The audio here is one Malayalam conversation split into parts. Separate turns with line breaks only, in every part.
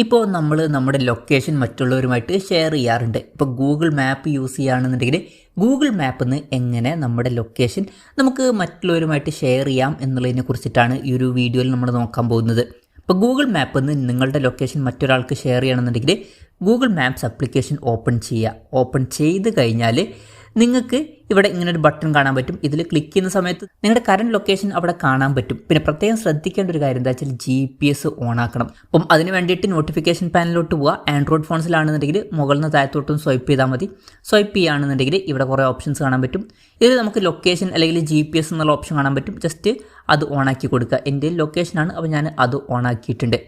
ഇപ്പോൾ നമ്മൾ നമ്മുടെ ലൊക്കേഷൻ മറ്റുള്ളവരുമായിട്ട് ഷെയർ ചെയ്യാറുണ്ട്. ഇപ്പോൾ ഗൂഗിൾ മാപ്പ് യൂസ് ചെയ്യുകയാണെന്നുണ്ടെങ്കിൽ ഗൂഗിൾ മാപ്പിൽ നിന്ന് എങ്ങനെ നമ്മുടെ ലൊക്കേഷൻ നമുക്ക് മറ്റുള്ളവരുമായിട്ട് ഷെയർ ചെയ്യാം എന്നുള്ളതിനെ കുറിച്ചിട്ടാണ് ഈ ഒരു വീഡിയോയിൽ നമ്മൾ നോക്കാൻ പോകുന്നത്. ഇപ്പോൾ ഗൂഗിൾ മാപ്പിൽ നിന്ന് നിങ്ങളുടെ ലൊക്കേഷൻ മറ്റൊരാൾക്ക് ഷെയർ ചെയ്യണമെന്നുണ്ടെങ്കിൽ ഗൂഗിൾ മാപ്സ് ആപ്ലിക്കേഷൻ ഓപ്പൺ ചെയ്യുക. ഓപ്പൺ ചെയ്ത് കഴിഞ്ഞാൽ നിങ്ങൾക്ക് ഇവിടെ ഇങ്ങനെ ഒരു ബട്ടൺ കാണാൻ പറ്റും. ഇതിൽ ക്ലിക്ക് ചെയ്യുന്ന സമയത്ത് നിങ്ങളുടെ കറണ്ട് ലൊക്കേഷൻ അവിടെ കാണാൻ പറ്റും. പിന്നെ പ്രത്യേകം ശ്രദ്ധിക്കേണ്ട ഒരു കാര്യം എന്താ വെച്ചാൽ GPS ഓൺ ആക്കണം. അപ്പം അതിന് വേണ്ടിയിട്ട് നോട്ടിഫിക്കേഷൻ പാനലിലോട്ട് പോവുക. ആൻഡ്രോയിഡ് ഫോൺസിലാണെന്നുണ്ടെങ്കിൽ മുകളിൽ നിന്ന് താഴത്തോട്ടും സ്വൈപ്പ് ചെയ്താൽ മതി. സ്വൈപ്പ് ചെയ്യുകയാണെന്നുണ്ടെങ്കിൽ ഇവിടെ കുറേ ഓപ്ഷൻസ് കാണാൻ പറ്റും. ഇതിൽ നമുക്ക് ലൊക്കേഷൻ അല്ലെങ്കിൽ GPS എന്നുള്ള ഓപ്ഷൻ കാണാൻ പറ്റും. ജസ്റ്റ് അത് ഓണാക്കി കൊടുക്കുക. എൻ്റെ ലൊക്കേഷനാണ്, അപ്പോൾ ഞാൻ അത് ഓണാക്കിയിട്ടുണ്ട്.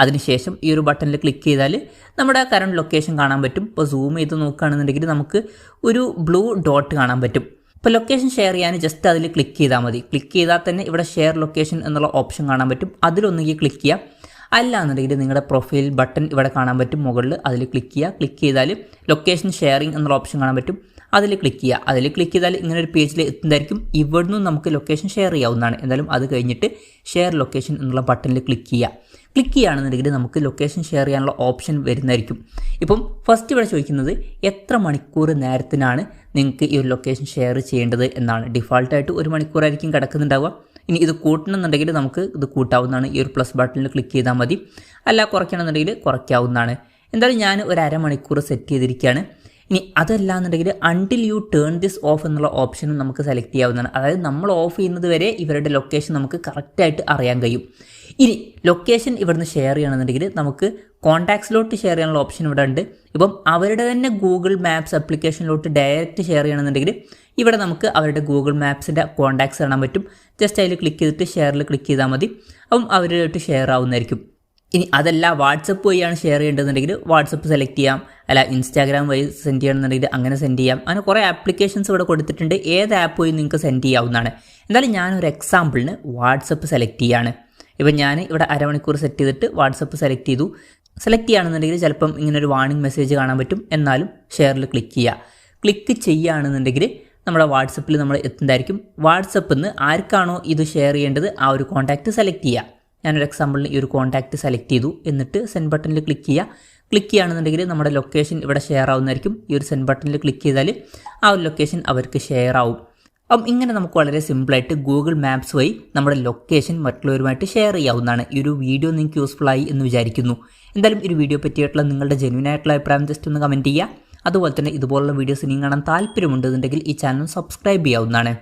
അതിനുശേഷം ഈ ഒരു ബട്ടണിൽ ക്ലിക്ക് ചെയ്താൽ നമ്മുടെ കറണ്ട് ലൊക്കേഷൻ കാണാൻ പറ്റും. ഇപ്പോൾ സൂം ചെയ്ത് നോക്കുകയാണെന്നുണ്ടെങ്കിൽ നമുക്ക് ഒരു ബ്ലൂ ഡോട്ട് കാണാൻ പറ്റും. ഇപ്പോൾ ലൊക്കേഷൻ ഷെയർ ചെയ്യാൻ ജസ്റ്റ് അതിൽ ക്ലിക്ക് ചെയ്താൽ മതി. ക്ലിക്ക് ചെയ്താൽ തന്നെ ഇവിടെ ഷെയർ ലൊക്കേഷൻ എന്നുള്ള ഓപ്ഷൻ കാണാൻ പറ്റും. അതിലൊന്നുകിൽ ക്ലിക്ക് ചെയ്യാം. അല്ല എന്നുണ്ടെങ്കിൽ നിങ്ങളുടെ പ്രൊഫൈൽ ബട്ടൺ ഇവിടെ കാണാൻ പറ്റും മുകളിൽ. അതിൽ ക്ലിക്ക് ചെയ്യുക. ക്ലിക്ക് ചെയ്താൽ ലൊക്കേഷൻ ഷെയറിംഗ് എന്നുള്ള ഓപ്ഷൻ കാണാൻ പറ്റും. അതിൽ ക്ലിക്ക് ചെയ്യുക. അതിൽ ക്ലിക്ക് ചെയ്താൽ ഇങ്ങനെ ഒരു പേജിൽ എത്തുന്നതായിരിക്കും. ഇവിടുന്ന് നമുക്ക് ലൊക്കേഷൻ ഷെയർ ചെയ്യാവുന്നതാണ്. എന്തായാലും അത് കഴിഞ്ഞിട്ട് ഷെയർ ലൊക്കേഷൻ എന്നുള്ള ബട്ടണിൽ ക്ലിക്ക് ചെയ്യുക. ക്ലിക്ക് ചെയ്യുകയാണെന്നുണ്ടെങ്കിൽ നമുക്ക് ലൊക്കേഷൻ ഷെയർ ചെയ്യാനുള്ള ഓപ്ഷൻ വരുന്നതായിരിക്കും. ഇപ്പം ഫസ്റ്റ് ഇവിടെ ചോദിക്കുന്നത് എത്ര മണിക്കൂർ നേരത്തിനാണ് നിങ്ങൾക്ക് ഈ ഒരു ലൊക്കേഷൻ ഷെയർ ചെയ്യേണ്ടത് എന്നാണ്. ഡിഫാൾട്ടായിട്ട് 1 മണിക്കൂറായിരിക്കും കിടക്കുന്നുണ്ടാവുക. ഇനി ഇത് കൂട്ടണമെന്നുണ്ടെങ്കിൽ നമുക്ക് ഇത് കൂട്ടാവുന്നതാണ്. ഈ ഒരു പ്ലസ് ബട്ടണിൽ ക്ലിക്ക് ചെയ്താൽ മതി. അല്ല കുറയ്ക്കണമെന്നുണ്ടെങ്കിൽ കുറയ്ക്കാവുന്നതാണ്. എന്തായാലും ഞാൻ ഒരു അരമണിക്കൂർ സെറ്റ് ചെയ്തിരിക്കുകയാണ്. ഇനി അതല്ല എന്നുണ്ടെങ്കിൽ until you turn this of എന്നുള്ള ഓപ്ഷനും നമുക്ക് സെലക്ട് ചെയ്യാവുന്നതാണ്. അതായത് നമ്മൾ ഓഫ് ചെയ്യുന്നത് വരെ ഇവരുടെ ലൊക്കേഷൻ നമുക്ക് കറക്റ്റായിട്ട് അറിയാൻ കഴിയും. ഇനി ലൊക്കേഷൻ ഇവിടുന്ന് ഷെയർ ചെയ്യണമെന്നുണ്ടെങ്കിൽ നമുക്ക് കോൺടാക്ട്സിലോട്ട് ഷെയർ ചെയ്യാനുള്ള ഓപ്ഷൻ ഇവിടെ ഉണ്ട്. ഇപ്പം അവരുടെ തന്നെ ഗൂഗിൾ മാപ്സ് ആപ്ലിക്കേഷനിലോട്ട് ഡയറക്റ്റ് ഷെയർ ചെയ്യണമെന്നുണ്ടെങ്കിൽ ഇവിടെ നമുക്ക് അവരുടെ ഗൂഗിൾ മാപ്സിൻ്റെ കോൺടാക്ട്സ് കാണാൻ പറ്റും. ജസ്റ്റ് അതിൽ ക്ലിക്ക് ചെയ്തിട്ട് ഷെയറിൽ ക്ലിക്ക് ചെയ്താൽ മതി. അപ്പം അവരുമായിട്ട് ഷെയർ ആവുന്നതായിരിക്കും. ഇനി അതല്ല വാട്സപ്പ് വഴിയാണ് ഷെയർ ചെയ്യേണ്ടതെന്നുണ്ടെങ്കിൽ വാട്സപ്പ് സെലക്ട് ചെയ്യാം. അല്ല ഇൻസ്റ്റാഗ്രാം വഴി സെൻഡ് ചെയ്യണമെന്നുണ്ടെങ്കിൽ അങ്ങനെ സെൻഡ് ചെയ്യാം. അങ്ങനെ കുറേ ആപ്ലിക്കേഷൻസ് ഇവിടെ കൊടുത്തിട്ടുണ്ട്. ഏത് ആപ്പ് വഴി നിങ്ങൾക്ക് സെൻഡ് ചെയ്യാവുന്നതാണ്. എന്തായാലും ഞാനൊരു എക്സാമ്പിളിന് വാട്സപ്പ് സെലക്ട് ചെയ്യുകയാണ്. ഇപ്പം ഞാൻ ഇവിടെ അരമണിക്കൂർ സെറ്റ് ചെയ്തിട്ട് വാട്സപ്പ് സെലക്ട് ചെയ്തു. സെലക്ട് ചെയ്യുകയാണെന്നുണ്ടെങ്കിൽ ചിലപ്പം ഇങ്ങനൊരു വാർണിംഗ് മെസ്സേജ് കാണാൻ പറ്റും. എന്നാലും ഷെയറിൽ ക്ലിക്ക് ചെയ്യുക. ക്ലിക്ക് ചെയ്യുകയാണെന്നുണ്ടെങ്കിൽ നമ്മുടെ വാട്സപ്പിൽ നമ്മൾ എത്തുന്നതായിരിക്കും. വാട്സപ്പിൽ നിന്ന് ആർക്കാണോ ഇത് ഷെയർ ചെയ്യേണ്ടത് ആ ഒരു കോൺടാക്റ്റ് സെലക്ട് ചെയ്യുക. ഞാനൊരു എക്സാമ്പിളിന് ഈ ഒരു കോൺടാക്റ്റ് സെലക്ട് ചെയ്തു. എന്നിട്ട് സെൻഡ് ബട്ടണിൽ ക്ലിക്ക് ചെയ്യുക. ക്ലിക്ക് ചെയ്യുകയാണെന്നുണ്ടെങ്കിൽ നമ്മുടെ ലൊക്കേഷൻ ഇവിടെ ഷെയർ ആവുന്നതായിരിക്കും. ഈ ഒരു സെൻഡ് ബട്ടണിൽ ക്ലിക്ക് ചെയ്താൽ ആ ഒരു ലൊക്കേഷൻ അവർക്ക് ഷെയർ ആവും. അപ്പം ഇങ്ങനെ നമുക്ക് വളരെ സിമ്പിളായിട്ട് ഗൂഗിൾ മാപ്സ് വഴി നമ്മുടെ ലൊക്കേഷൻ മറ്റുള്ളവരുമായിട്ട് ഷെയർ ചെയ്യാവുന്നതാണ്. ഈ ഒരു വീഡിയോ നിങ്ങൾക്ക് യൂസ്ഫുൾ ആയി എന്ന് വിചാരിക്കുന്നു. എന്തായാലും ഈ ഒരു വീഡിയോ പറ്റിയിട്ടുള്ള നിങ്ങളുടെ ജെന്യൂനായിട്ടുള്ള അഭിപ്രായം ജസ്റ്റ് ഒന്ന് കമൻറ്റ് ചെയ്യുക. അതുപോലെ തന്നെ ഇതുപോലുള്ള വീഡിയോസ് നിങ്ങൾ കാണാൻ താല്പര്യമുണ്ടെന്നുണ്ടെങ്കിൽ ഈ ചാനൽ സബ്സ്ക്രൈബ് ചെയ്യാവുന്നതാണ്.